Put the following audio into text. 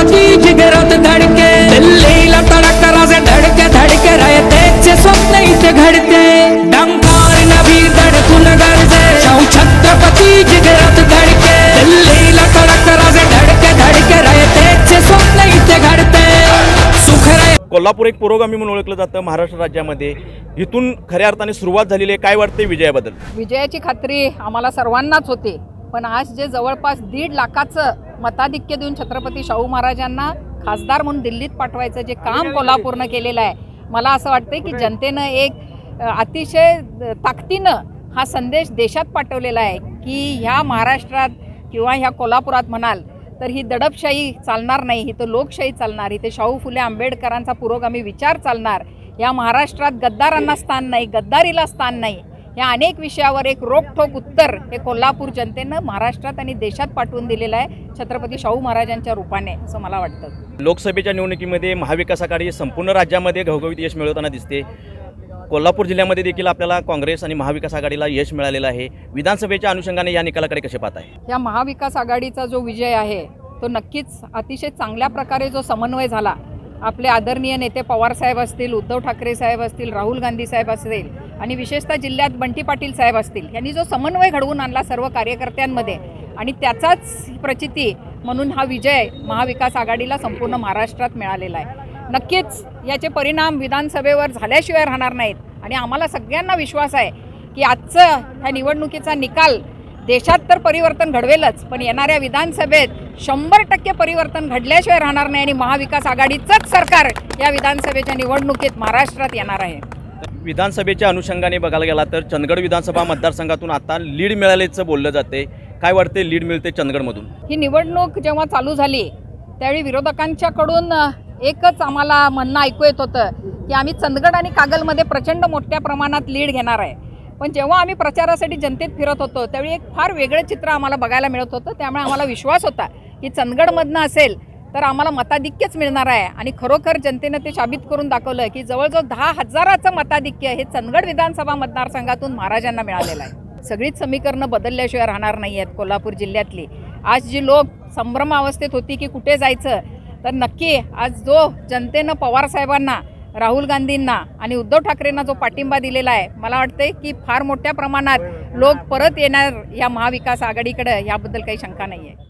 छत्रपती जिगरात धडके, दिल्लीला तडक राजे धडके धडके रयतेचे स्वप्न इथे घडते, डंकार नभी धडकून गरजे, शाहू छत्रपती जिगरात धडके, दिल्लीला तडक राजे धडके धडके रयतेचे स्वप्न इथे घडते, सुख कोल्हापूर एक पुरोगामी म्हणून ओळखलं जातं महाराष्ट्र राज्यामध्ये. इथून खऱ्या अर्थाने सुरुवात झालेली आहे. काय वाटते विजयाबद्दल? विजयाची खात्री आम्हाला सर्वांनाच होती, पण आज जे जवळपास 1.5 लाखाचं मताधिक्य देऊन छत्रपती शाहू महाराजांना खासदार म्हणून दिल्लीत पाठवायचं जे काम कोल्हापूरनं केलेलं आहे, मला असं वाटतं की जनतेनं एक अतिशय ताकदीनं हा संदेश देशात पाठवलेला आहे की ह्या महाराष्ट्रात किंवा ह्या कोल्हापुरात म्हणाल तर ही दडपशाही चालणार नाही, ही तर लोकशाही चालणार, इथे शाहू फुले आंबेडकरांचा पुरोगामी विचार चालणार. या महाराष्ट्रात गद्दारांना स्थान नाही, गद्दारीला स्थान नाही. या अनेक विषयावर एक रोखठोक उत्तर हे कोल्हापूर जनतेनं महाराष्ट्रात आणि देशात पाठवून दिलेलं आहे छत्रपती शाहू महाराजांच्या रूपाने, असं मला वाटतं. लोकसभेच्या निवडणुकीमध्ये महाविकास आघाडी संपूर्ण राज्यामध्ये घवघवीत यश मिळवताना दिसते. कोल्हापूर जिल्ह्यामध्ये देखील आपल्याला काँग्रेस आणि महाविकास आघाडीला यश मिळालेलं आहे. विधानसभेच्या अनुषंगाने या निकालाकडे कसे पाहत आहे? या महाविकास आघाडीचा जो विजय आहे तो नक्कीच अतिशय चांगल्या प्रकारे जो समन्वय झाला, आपले आदरणीय नेते पवारसाहेब असतील, उद्धव ठाकरे साहेब असतील, राहुल गांधी साहेब असतील आणि विशेषतः जिल्ह्यात बंटी पाटील साहेब असतील, यांनी जो समन्वय घडवून आणला सर्व कार्यकर्त्यांमध्ये आणि त्याचाच प्रचिती म्हणून हा विजय महाविकास आघाडीला संपूर्ण महाराष्ट्रात मिळालेला आहे. नक्कीच याचे परिणाम विधानसभेवर झाल्याशिवाय राहणार नाहीत आणि आम्हाला सगळ्यांना विश्वास आहे की आजचं ह्या निवडणुकीचा निकाल देशात तर परिवर्तन घडवेलच, पण येणाऱ्या विधानसभेत 100% परिवर्तन घडल्याशिवाय राहणार नाही आणि महाविकास आघाडीचंच सरकार या विधानसभेच्या निवडणुकीत महाराष्ट्रात येणार आहे. विधानसभेच्या अनुषंगाने बघायला गेला तर चंदगड विधानसभा मतदारसंघातून आता लीड मिळाल्याचं बोललं जाते. काय वाटते, लीड मिळते चंदगडमधून? ही निवडणूक जेव्हा चालू झाली त्यावेळी विरोधकांच्याकडून एकच आम्हाला म्हणणं ऐकू येत होतं की आम्ही चंदगड आणि कागलमध्ये प्रचंड मोठ्या प्रमाणात लीड घेणार आहे. पण जेव्हा आम्ही प्रचारासाठी जनतेत फिरत होतो त्यावेळी एक फार वेगळं चित्र आम्हाला बघायला मिळत होतं. त्यामुळे आम्हाला विश्वास होता की चंदगडमधनं असेल तर आम्हाला मताधिक्यच मिळणार आहे आणि खरोखर जनतेनं ते साबित करून दाखवलं की जवळजवळ 10,000चं मताधिक्य हे चंदगड विधानसभा मतदारसंघातून महाराजांना मिळालेलं आहे. सगळीच समीकरणं बदलल्याशिवाय राहणार नाही आहेत कोल्हापूर जिल्ह्यातली. आज जी लोक संभ्रमावस्थेत होती की कुठे जायचं, तर नक्की आज जो जनतेनं पवारसाहेबांना, राहुल गांधींना आणि उद्धव ठाकरेंना जो पाठिंबा दिलेला आहे, मला वाटते की फार मोठ्या प्रमाणात लोक परत येणार या महाविकास आघाडीकडे, याबद्दल काही शंका नाही आहे.